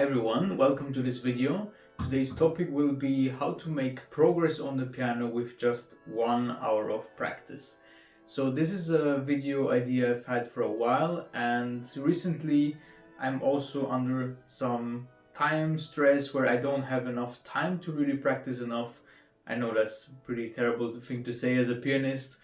everyone, welcome to this video. Today's topic will be how to make progress on the piano with just 1 hour of practice. So this is a video idea I've had for a while, and recently I'm also under some time stress where I don't have enough time to really practice enough. I know that's a pretty terrible thing to say as a pianist,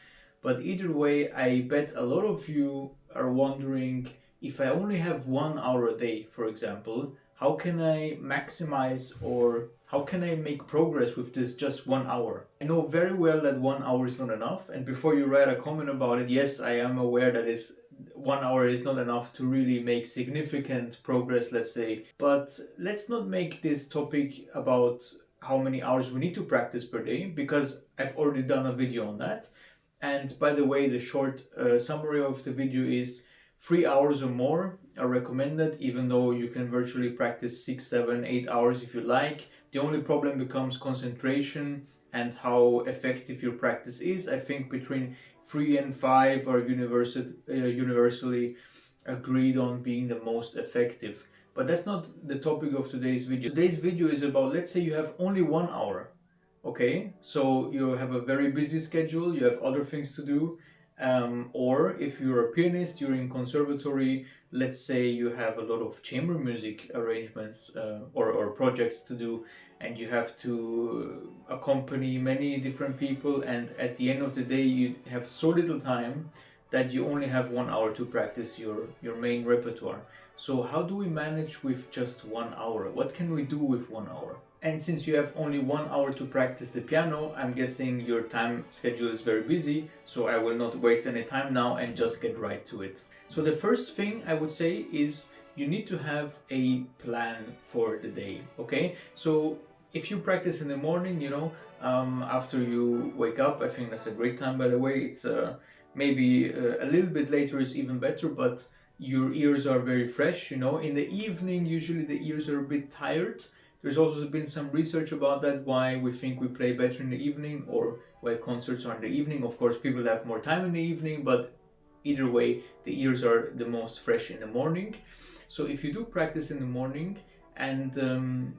but either way, I bet a lot of you are wondering, if I only have 1 hour a day, for example, how can I maximize or how can I make progress with this just 1 hour? I know very well that 1 hour is not enough, and before you write a comment about it, yes, I am aware that 1 hour is not enough to really make significant progress, let's say. But let's not make this topic about how many hours we need to practice per day, because I've already done a video on that. And by the way, the short summary of the video is 3 hours or more are recommended, even though you can virtually practice 6, 7, 8 hours if you like. The only problem becomes concentration and how effective your practice is. I think between 3 and 5 are universally agreed on being the most effective. But that's not the topic of today's video. Today's video is about, let's say you have only 1 hour. Okay, so you have a very busy schedule, you have other things to do. Or if you're a pianist, you're in conservatory, let's say you have a lot of chamber music arrangements or projects to do, and you have to accompany many different people, and at the end of the day you have so little time that you only have 1 hour to practice your main repertoire. So how do we manage with just 1 hour? What can we do with 1 hour? And since you have only 1 hour to practice the piano, I'm guessing your time schedule is very busy, so I will not waste any time now and just get right to it. So the first thing I would say is you need to have a plan for the day, okay? So if you practice in the morning, after you wake up, I think that's a great time, by the way. It's maybe a little bit later is even better, but your ears are very fresh, In the evening, usually the ears are a bit tired. There's also been some research about that, why we think we play better in the evening or why concerts are in the evening. Of course, people have more time in the evening, but either way, the ears are the most fresh in the morning. So if you do practice in the morning and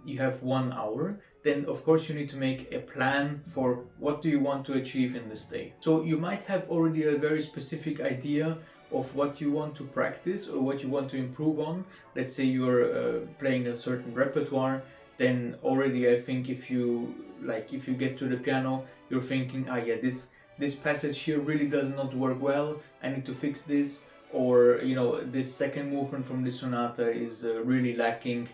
you have 1 hour, then of course you need to make a plan for what do you want to achieve in this day. So you might have already a very specific idea of what you want to practice or what you want to improve on. Let's say you're playing a certain repertoire, then already I think if you get to the piano, you're thinking, this passage here really does not work well, I need to fix this, or this second movement from this sonata is really lacking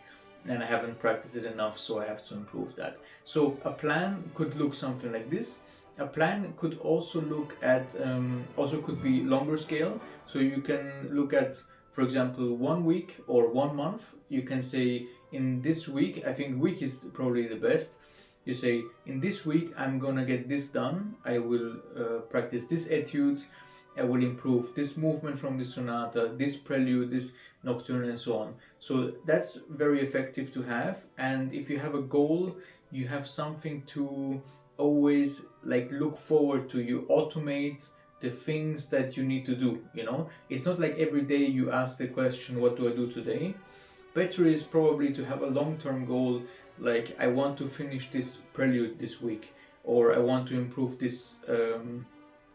and I haven't practiced it enough, so I have to improve that. So a plan could look something like this. A plan could also look at, could be longer scale, so you can look at, for example, 1 week or 1 month. You can say, in this week, I think week is probably the best. You say, in this week I'm gonna get this done. I will practice this etude. I will improve this movement from this sonata, this prelude, this nocturne, and so on. So that's very effective to have. And if you have a goal, you have something to always look forward to. You automate the things that you need to do, It's not like every day you ask the question, what do I do today? Better is probably to have a long-term goal, like I want to finish this prelude this week, or I want to improve this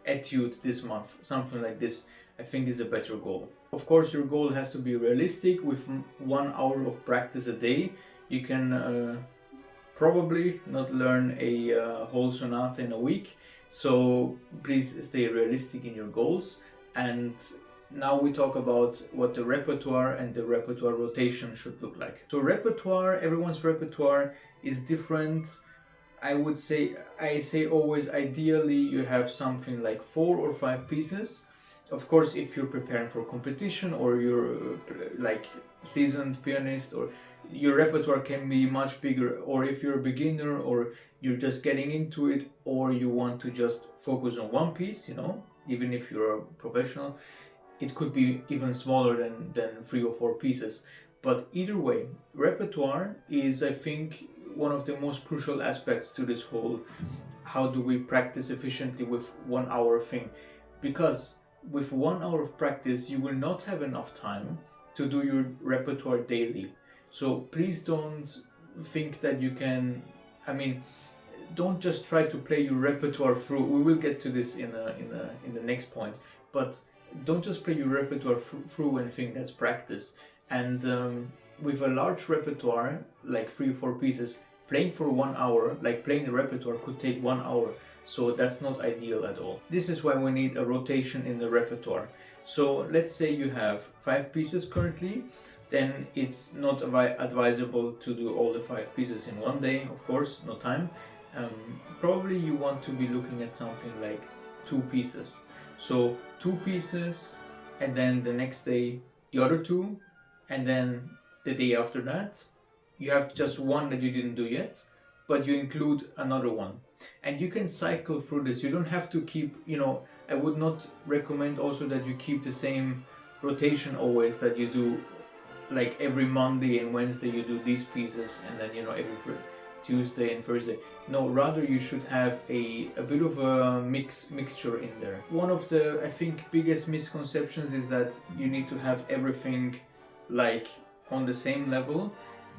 etude this month, something like this. I think is a better goal. Of course, your goal has to be realistic. With 1 hour of practice a day, you can probably not learn a whole sonata in a week. So please stay realistic in your goals. And now we talk about what the repertoire and the repertoire rotation should look like. So repertoire, everyone's repertoire is different. I say always, ideally you have something like 4 or 5 pieces. Of course, if you're preparing for competition or you're seasoned pianist, or your repertoire can be much bigger, or if you're a beginner or you're just getting into it, or you want to just focus on one piece, even if you're a professional, it could be even smaller than 3 or 4 pieces. But either way, repertoire is, I think, one of the most crucial aspects to this whole how do we practice efficiently with 1 hour thing. Because with 1 hour of practice, you will not have enough time to do your repertoire daily. So please don't think that you can, I mean, don't just try to play your repertoire through. We will get to this in the next point, but don't just play your repertoire through and think that's practice. And with a large repertoire, like 3 or 4 pieces, playing for 1 hour, like playing the repertoire, could take 1 hour. So that's not ideal at all. This is why we need a rotation in the repertoire. So let's say you have 5 pieces currently, then it's not advisable to do all the 5 pieces in one day, of course, no time. Probably you want to be looking at something like 2 pieces. So 2 pieces, and then the next day the other 2, and then the day after that you have just 1 that you didn't do yet, but you include another 1. And you can cycle through this. You don't have to keep, I would not recommend also that you keep the same rotation always, that you do like every Monday and Wednesday you do these pieces, and then every Tuesday and Thursday. No, rather you should have a bit of a mixture in there. One of the, I think, biggest misconceptions is that you need to have everything like on the same level.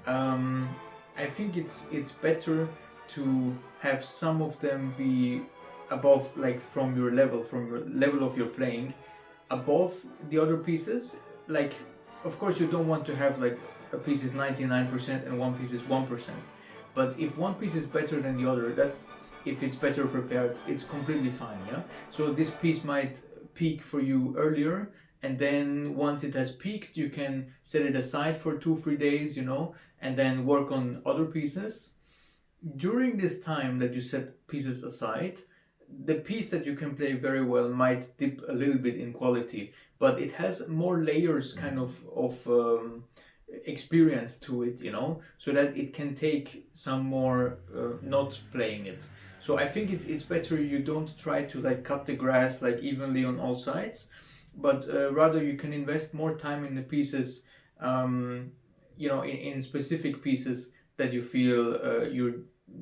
I think it's better to have some of them be above, like from your level of your playing, above the other pieces. Like, of course you don't want to have like a piece is 99% and one piece is 1%. But if one piece is better than the other, that's, if it's better prepared, it's completely fine, yeah? So this piece might peak for you earlier, and then once it has peaked, you can set it aside for 2-3 days, and then work on other pieces. During this time that you set pieces aside, the piece that you can play very well might dip a little bit in quality, but it has more layers kind of experience to it, so that it can take some more not playing it. So I think it's better you don't try to like cut the grass like evenly on all sides, but rather you can invest more time in the pieces, in specific pieces that you feel you're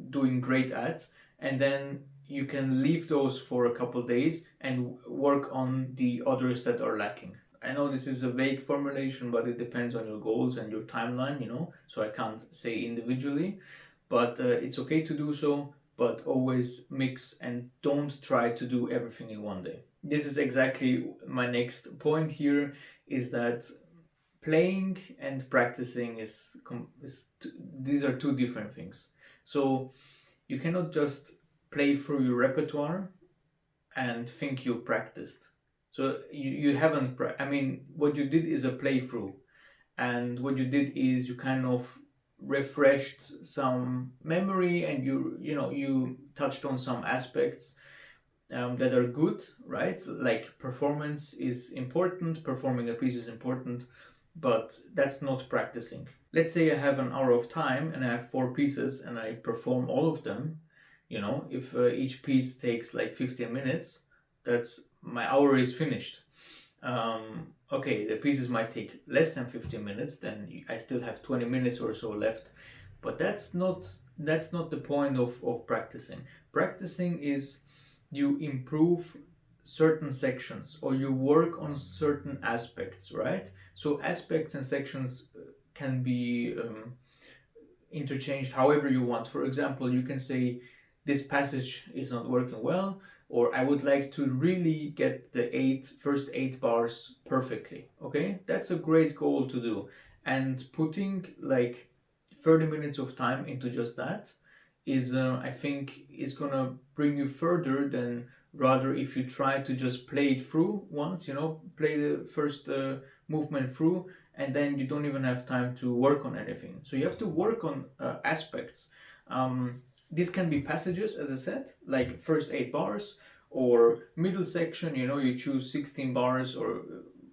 doing great at, and then you can leave those for a couple days and work on the others that are lacking. I know this is a vague formulation, but it depends on your goals and your timeline, so I can't say individually, but it's okay to do so, but always mix and don't try to do everything in one day. This is exactly my next point here, is that playing and practicing these are 2 different things. So you cannot just play through your repertoire and think you practiced. So you haven't, what you did is a playthrough, and what you did is you kind of refreshed some memory, and you touched on some aspects that are good, right? Like performance is important, performing a piece is important, but that's not practicing. Let's say I have an hour of time and I have 4 pieces and I perform all of them. If each piece takes like 15 minutes, that's my hour is finished. Okay, the pieces might take less than 15 minutes, then I still have 20 minutes or so left, but that's not the point of practicing. Practicing is you improve certain sections, or you work on certain aspects, right? So aspects and sections can be interchanged however you want. For example, you can say this passage is not working well, or I would like to really get the first 8 bars perfectly. Okay, that's a great goal to do, and putting like 30 minutes of time into just that is I think is gonna bring you further than rather if you try to just play it through once, play the first movement through, and then you don't even have time to work on anything. So you have to work on aspects. This can be passages, as I said, like first 8 bars, or middle section, you choose 16 bars, or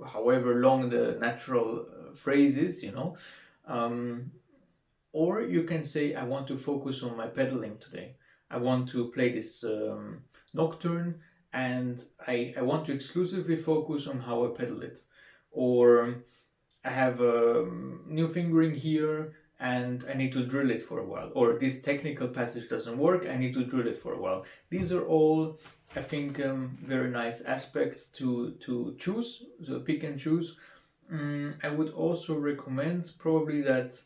however long the natural phrase is, or you can say, I want to focus on my pedaling today. I want to play this nocturne, and I want to exclusively focus on how I pedal it. Or I have a new fingering here and I need to drill it for a while. Or this technical passage doesn't work, I need to drill it for a while. These are all, I think, very nice aspects to choose, so pick and choose. I would also recommend probably that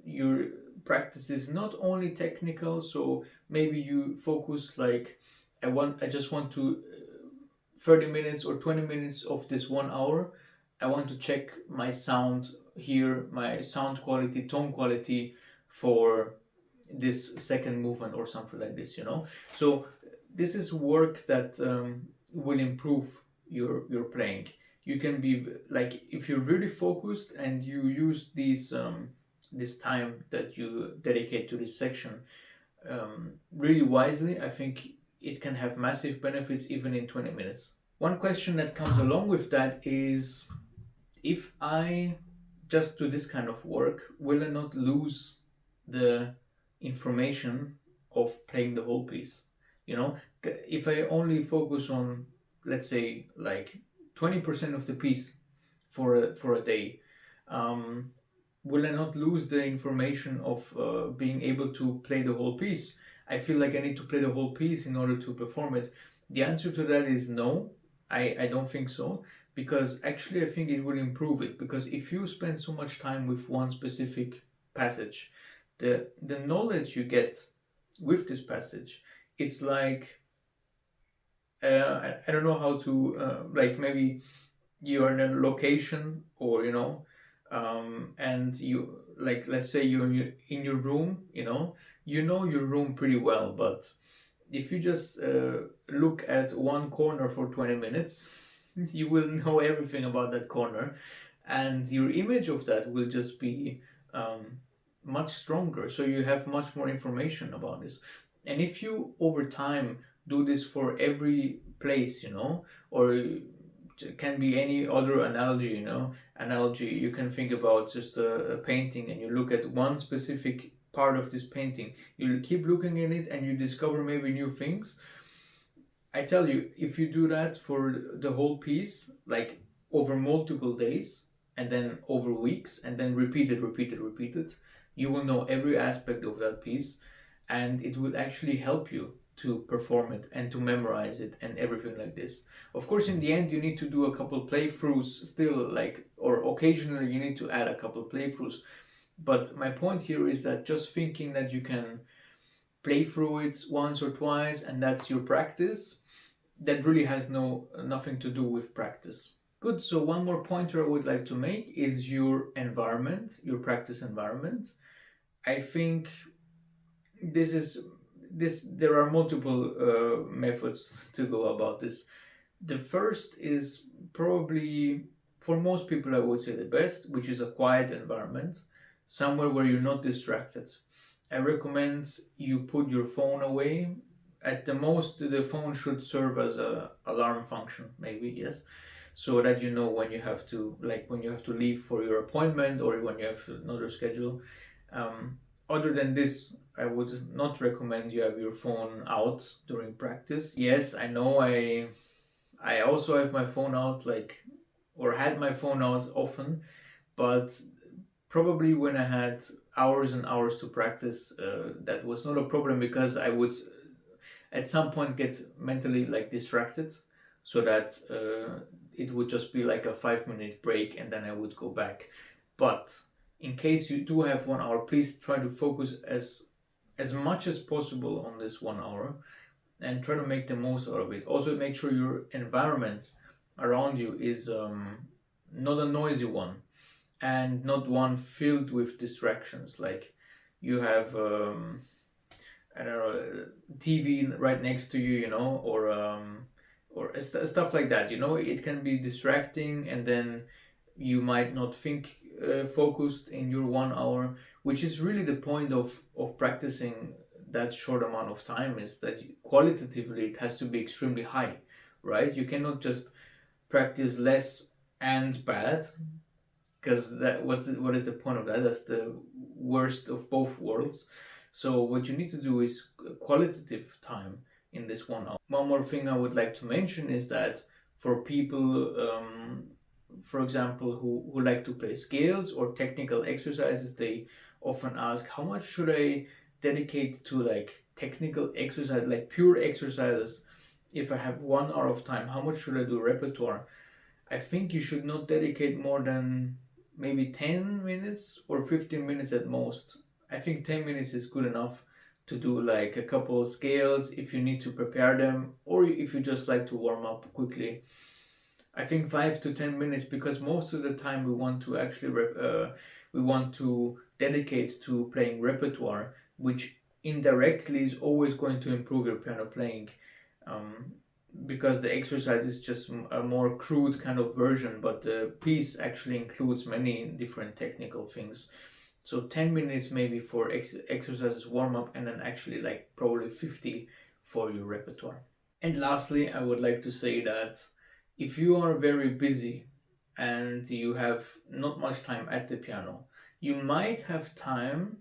your practice is not only technical, so maybe you focus like I just want to 30 minutes or 20 minutes of this 1 hour, I want to check my sound here, my sound quality, tone quality for this second movement or something like this, you know. So this is work that will improve your playing. You can be like, if you're really focused and you use these this time that you dedicate to this section really wisely, I think it can have massive benefits even in 20 minutes. One question that comes along with that is, if I just do this kind of work, will I not lose the information of playing the whole piece? You know, if I only focus on, let's say, like 20% of the piece for a day, um, will I not lose the information of being able to play the whole piece? I feel like I need to play the whole piece in order to perform it. The answer to that is no. I don't think so, because actually I think it will improve it, because if you spend so much time with one specific passage, the knowledge you get with this passage, it's like I don't know how to like, maybe you are in a location, or you know, and you, like, let's say you're in your room, you know your room pretty well, but if you just look at one corner for 20 minutes, you will know everything about that corner, and your image of that will just be much stronger. So you have much more information about this. And if you over time do this for every place, or it can be any other analogy, you can think about just a painting, and you look at one specific part of this painting, you keep looking at it and you discover maybe new things. I tell you, if you do that for the whole piece, like over multiple days and then over weeks, and then repeat it, you will know every aspect of that piece, and it will actually help you to perform it and to memorize it and everything like this. Of course, in the end, you need to do a couple playthroughs still, like, or occasionally you need to add a couple playthroughs. But my point here is that just thinking that you can play through it once or twice and that's your practice, that really has nothing to do with practice. Good. So one more pointer I would like to make is your environment, your practice environment. I think there are multiple methods to go about this. The first is probably, for most people, I would say the best, which is a quiet environment, somewhere where you're not distracted. I recommend you put your phone away. At the most, the phone should serve as a alarm function, maybe, yes, so that you know when you have to, leave for your appointment or when you have another schedule. Other than this, I would not recommend you have your phone out during practice. Yes, I know I also have my phone out, or had my phone out often, but probably when I had hours and hours to practice, that was not a problem, because I would at some point get mentally distracted, so that it would just be like a 5-minute break and then I would go back. But in case you do have 1 hour, please try to focus as much as possible on this 1 hour and try to make the most out of it. Also, make sure your environment around you is not a noisy one, and not one filled with distractions, like you have I don't know, TV right next to you, or stuff like that. It can be distracting, and then you might not think focused in your 1 hour, which is really the point of practicing that short amount of time, is that qualitatively it has to be extremely high, right? You cannot just practice less and bad, because what is the point of that? That's the worst of both worlds. So what you need to do is qualitative time in this 1 hour. One more thing I would like to mention is that for people, for example, who like to play scales or technical exercises, they often ask, how much should I dedicate to technical exercise, like pure exercises? If I have 1 hour of time, how much should I do repertoire? I think you should not dedicate more than maybe 10 minutes or 15 minutes at most. I think 10 minutes is good enough to do like a couple of scales if you need to prepare them, or if you just like to warm up quickly. I think 5 to 10 minutes, because most of the time we want to actually we want to dedicate to playing repertoire, which indirectly is always going to improve your piano playing. Because the exercise is just a more crude kind of version, but the piece actually includes many different technical things. So 10 minutes maybe for exercises warm up, and then actually like probably 50 for your repertoire. And lastly, I would like to say that if you are very busy and you have not much time at the piano, you might have time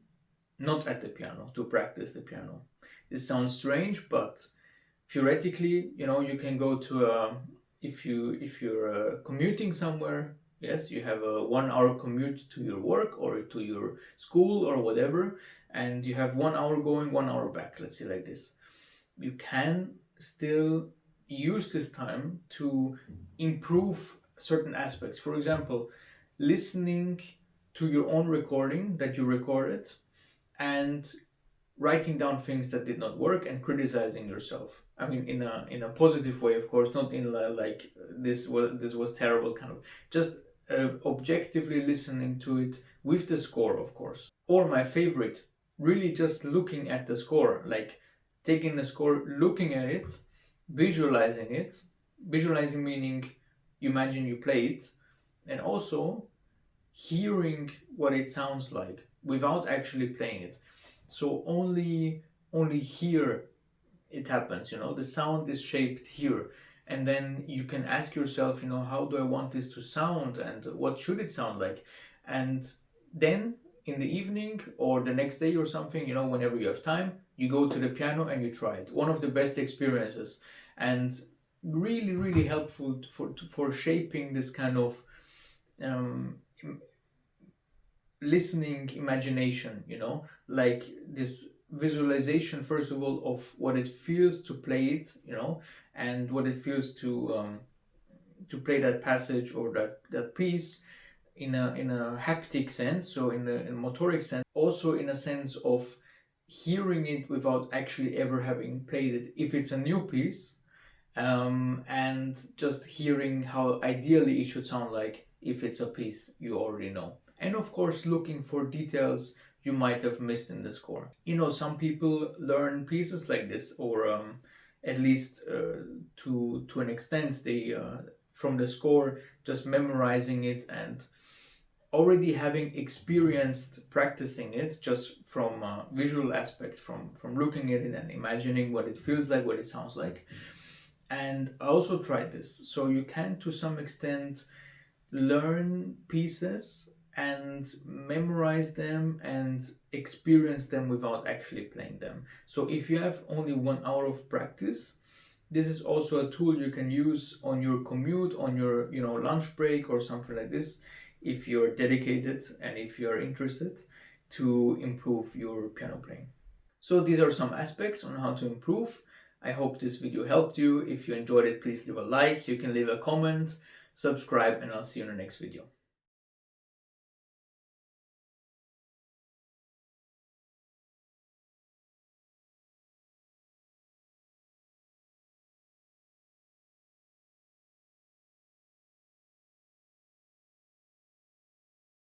not at the piano to practice the piano. This sounds strange, but theoretically, you can go to if you're commuting somewhere. Yes, you have a 1 hour commute to your work or to your school or whatever, and you have 1 hour going, 1 hour back. Let's say like this. You can still use this time to improve certain aspects. For example, listening to your own recording that you recorded and writing down things that did not work and criticizing yourself. I mean, in a positive way, of course, not in like this was terrible kind of. Just objectively listening to it with the score, of course. Or my favorite, really just looking at the score, like taking the score, looking at it, visualizing it. Visualizing meaning you imagine you play it, and also hearing what it sounds like without actually playing it. So only here it happens, the sound is shaped here, and then you can ask yourself, how do I want this to sound and what should it sound like? And then in the evening or the next day or something, whenever you have time, you go to the piano and you try it. One of the best experiences, and really, really helpful for shaping this kind of listening imagination, like this visualization, first of all, of what it feels to play it, and what it feels to play that passage or that piece in a haptic sense, so in a motoric sense, also in a sense of hearing it without actually ever having played it if it's a new piece, and just hearing how ideally it should sound like if it's a piece you already know. And of course, looking for details you might have missed in the score. Some people learn pieces like this, or at least to an extent, they from the score, just memorizing it and already having experienced practicing it, just from visual aspects, from looking at it and imagining what it feels like, what it sounds like. And I also tried this, so you can to some extent learn pieces and memorize them and experience them without actually playing them. So if you have only 1 hour of practice, this is also a tool you can use on your commute, on your lunch break or something like this, if you're dedicated and if you're interested to improve your piano playing. So these are some aspects on how to improve. I hope this video helped you. If you enjoyed it, please leave a like. You can leave a comment, subscribe, and I'll see you in the next video.